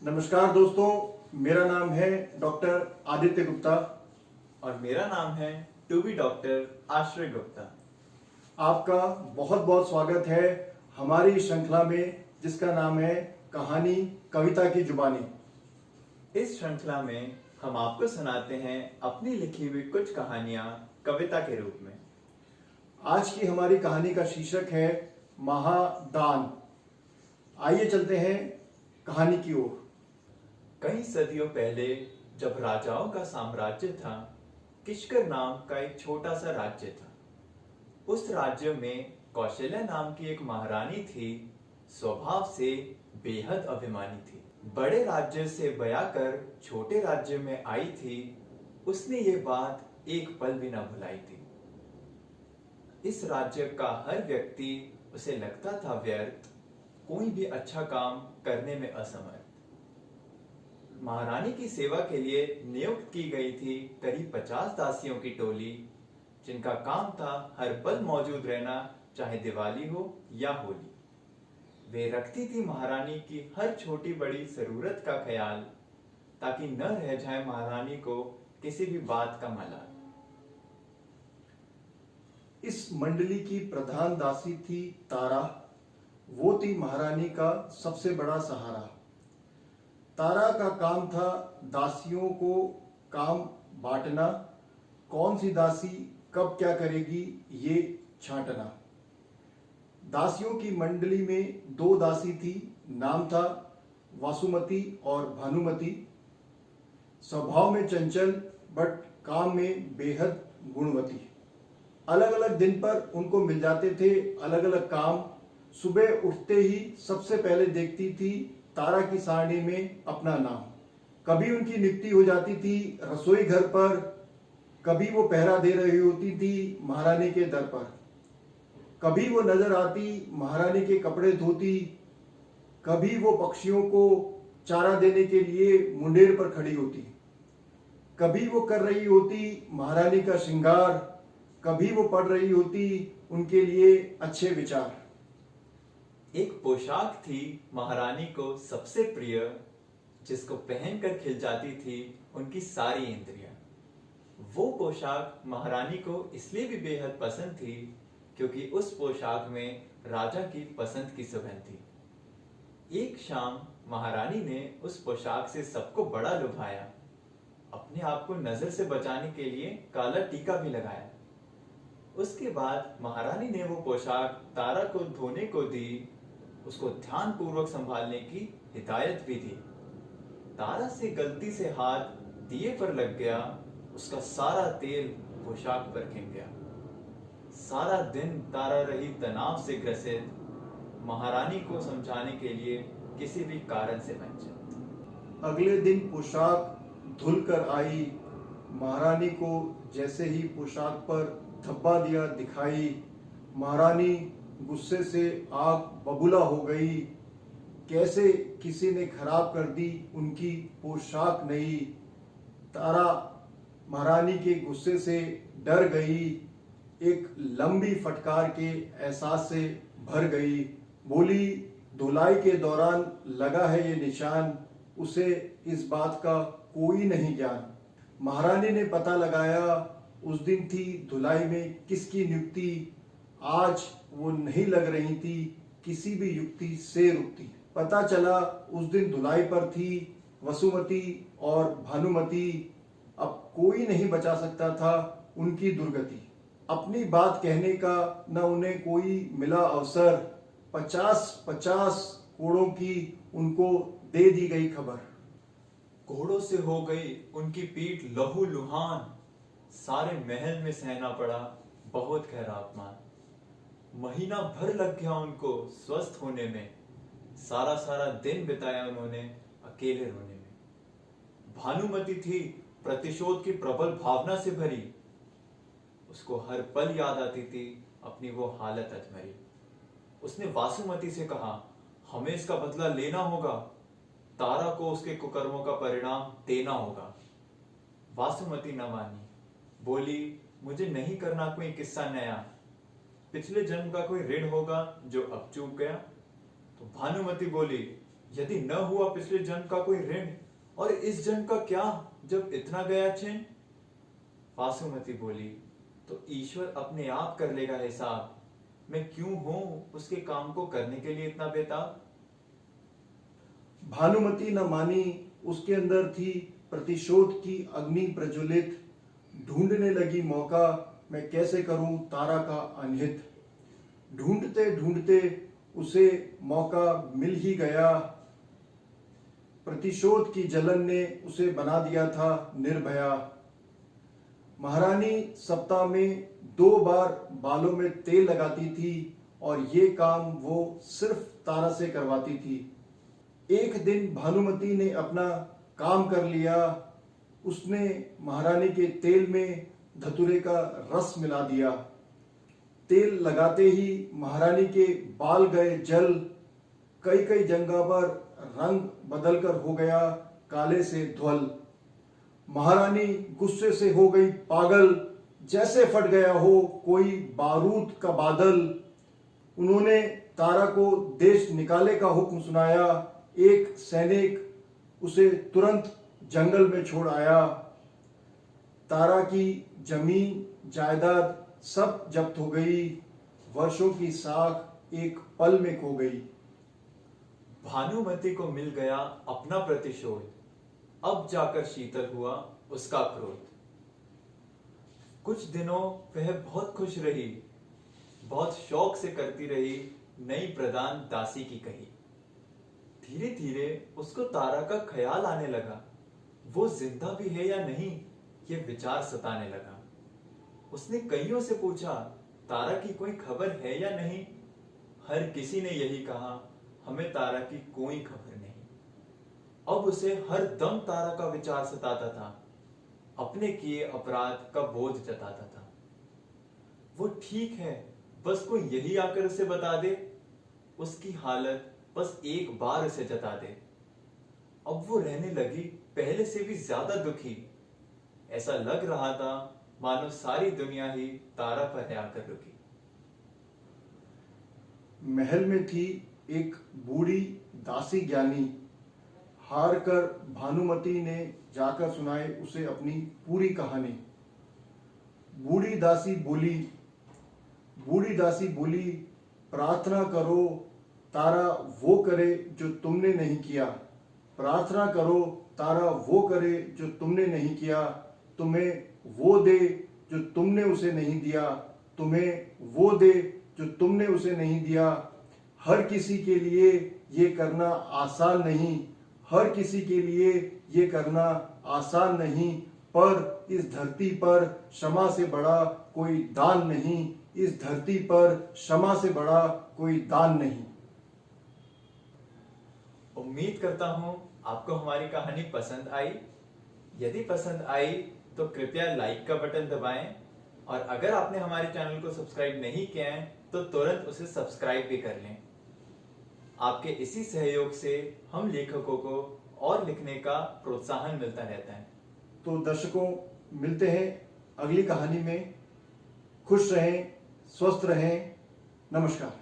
नमस्कार दोस्तों, मेरा नाम है डॉक्टर आदित्य गुप्ता। और मेरा नाम है टू बी डॉक्टर आश्रय गुप्ता। आपका बहुत बहुत स्वागत है हमारी श्रृंखला में, जिसका नाम है कहानी कविता की जुबानी। इस श्रृंखला में हम आपको सुनाते हैं अपनी लिखी हुई कुछ कहानियां कविता के रूप में। आज की हमारी कहानी का शीर्षक है महादान। आइए चलते हैं कहानी की ओर। कई सदियों पहले जब राजाओं का साम्राज्य था, किशकर नाम का एक छोटा सा राज्य था। उस राज्य में कौशल्या नाम की एक महारानी थी। स्वभाव से बेहद अभिमानी थी। बड़े राज्य से बया कर छोटे राज्य में आई थी। उसने ये बात एक पल भी न भुलाई थी। इस राज्य का हर व्यक्ति उसे लगता था व्यर्थ, कोई भी अच्छा काम करने में असमर्थ। महारानी की सेवा के लिए नियुक्त की गई थी करीब 50 दासियों की टोली, जिनका काम था हर पल मौजूद रहना, चाहे दिवाली हो या होली। वे रखती थी महारानी की हर छोटी बड़ी जरूरत का ख्याल, ताकि न रह जाए महारानी को किसी भी बात का मलाल। इस मंडली की प्रधान दासी थी तारा। वो थी महारानी का सबसे बड़ा सहारा। तारा का काम था दासियों को काम बांटना, कौन सी दासी कब क्या करेगी ये छांटना। दासियों की मंडली में दो दासी थी, नाम था वासुमती और भानुमती। स्वभाव में चंचल बट काम में बेहद गुणवती। अलग अलग दिन पर उनको मिल जाते थे अलग अलग काम। सुबह उठते ही सबसे पहले देखती थी तारा की सारणी में अपना नाम। कभी उनकी नियुक्ति हो जाती थी रसोई घर पर, कभी वो पहरा दे रही होती थी महारानी के दर पर। कभी वो नजर आती महारानी के कपड़े धोती, कभी वो पक्षियों को चारा देने के लिए मुंडेर पर खड़ी होती। कभी वो कर रही होती महारानी का श्रृंगार, कभी वो पढ़ रही होती उनके लिए अच्छे विचार। एक पोशाक थी महारानी को सबसे प्रिय, जिसको पहनकर खिल जाती थी उनकी सारी इंद्रियां। वो पोशाक महारानी को इसलिए भी बेहद पसंद थी क्योंकि उस पोशाक में राजा की पसंद की सुगंध थी। एक शाम महारानी ने उस पोशाक से सबको बड़ा लुभाया। अपने आप को नजर से बचाने के लिए काला टीका भी लगाया। उसके बाद महारानी ने वो पोशाक तारा को धोने को दी, उसको ध्यान पूर्वक संभालने की हिदायत भी दी। तारा से गलती से हाथ दिए पर लग गया, उसका सारा तेल पोशाक पर खिंच गया। सारा दिन तारा रही तनाव से ग्रसित, महारानी को समझाने के लिए किसी भी कारण से वंचित। अगले दिन पोशाक धुल कर आई। महारानी को जैसे ही पोशाक पर धब्बा दिया दिखाई, महारानी गुस्से से आग बबूला हो गई। कैसे किसी ने खराब कर दी उनकी पोशाक नई। तारा महारानी के गुस्से से डर गई, एक लंबी फटकार के एहसास से भर गई। बोली, धुलाई के दौरान लगा है ये निशान, उसे इस बात का कोई नहीं ज्ञान। महारानी ने पता लगाया उस दिन थी धुलाई में किसकी नियुक्ति। आज वो नहीं लग रही थी किसी भी युक्ति से रुकती। पता चला उस दिन धुलाई पर थी वसुमती और भानुमती। अब कोई नहीं बचा सकता था उनकी दुर्गति। अपनी बात कहने का न उन्हें कोई मिला अवसर। 50-50 कोड़ों की उनको दे दी गई खबर। घोड़ों से हो गई उनकी पीठ लहू लुहान, सारे महल में सहना पड़ा बहुत गहरा अपमान। महीना भर लग गया उनको स्वस्थ होने में, सारा सारा दिन बिताया उन्होंने अकेले रोने में। भानुमती थी प्रतिशोध की प्रबल भावना से भरी, उसको हर पल याद आती थी अपनी वो हालत अधमरी। उसने वासुमती से कहा, हमें इसका बदला लेना होगा, तारा को उसके कुकर्मों का परिणाम देना होगा। वासुमती न मानी, बोली, मुझे नहीं करना कोई किस्सा नया, पिछले जन्म का कोई ऋण होगा जो अब चूक गया। तो भानुमती बोली, यदि न हुआ पिछले जन्म का कोई ऋण, और इस जन्म का क्या जब इतना गया छिन? वासुमती बोली, तो ईश्वर अपने आप कर लेगा हिसाब। मैं क्यों हूं उसके काम को करने के लिए इतना बेताब? भानुमति न मानी, उसके अंदर थी प्रतिशोध की अग्नि प्रज्वलित। ढूंढने लगी मौका, मैं कैसे करूं तारा का अनहित। ढूंढते ढूंढते उसे मौका मिल ही गया। प्रतिशोध की जलन ने उसे बना दिया था निर्भया। महारानी सप्ताह में 2 बार बालों में तेल लगाती थी और ये काम वो सिर्फ तारा से करवाती थी। एक दिन भानुमति ने अपना काम कर लिया। उसने महारानी के तेल में धतूरे का रस मिला दिया। तेल लगाते ही महारानी के बाल गए जल। कई कई जगह पर रंग बदलकर हो गया काले से ध्वल। महारानी गुस्से से हो गई पागल, जैसे फट गया हो कोई बारूद का बादल। उन्होंने तारा को देश निकाले का हुक्म सुनाया। एक सैनिक उसे तुरंत जंगल में छोड़ आया। तारा की जमीन जायदाद सब जब्त हो गई। वर्षों की साख एक पल में खो गई। भानुमति को मिल गया अपना प्रतिशोध, अब जाकर शीतल हुआ उसका क्रोध। कुछ दिनों वह बहुत खुश रही, बहुत शौक से करती रही नई प्रधान दासी की कही। धीरे धीरे उसको तारा का ख्याल आने लगा। वो जिंदा भी है या नहीं, ये विचार सताने लगा। उसने कईयों से पूछा, तारा की कोई खबर है या नहीं? हर किसी ने यही कहा, हमें तारा की कोई खबर नहीं। अब उसे हर दम तारा का विचार सताता था, अपने किए अपराध का बोझ जताता था। वो ठीक है, बस कोई यही आकर उसे बता दे, उसकी हालत बस एक बार उसे जता दे। अब वो रहने लगी पहले से भी ज्यादा दुखी। ऐसा लग रहा था मानो सारी दुनिया ही तारा पर है आकर रुकी। महल में थी एक बूढ़ी दासी ज्ञानी। हार कर भानुमति ने जाकर सुनाई उसे अपनी पूरी कहानी। बूढ़ी दासी बोली, प्रार्थना करो तारा वो करे जो तुमने नहीं किया। प्रार्थना करो तारा वो करे जो तुमने नहीं किया। तुम्हें वो दे जो तुमने उसे नहीं दिया। तुम्हें वो दे जो तुमने उसे नहीं दिया। हर किसी के लिए ये करना आसान नहीं। हर किसी के लिए ये करना आसान नहीं। पर इस धरती पर क्षमा से बड़ा कोई दान नहीं। इस धरती पर क्षमा से बड़ा कोई दान नहीं। उम्मीद करता हूं आपको हमारी कहानी पसंद आई। यदि पसंद आई तो कृपया लाइक का बटन दबाएं, और अगर आपने हमारे चैनल को सब्सक्राइब नहीं किया है तो तुरंत उसे सब्सक्राइब भी कर लें। आपके इसी सहयोग से हम लेखकों को और लिखने का प्रोत्साहन मिलता रहता है। तो दर्शकों, मिलते हैं अगली कहानी में। खुश रहें, स्वस्थ रहें। नमस्कार।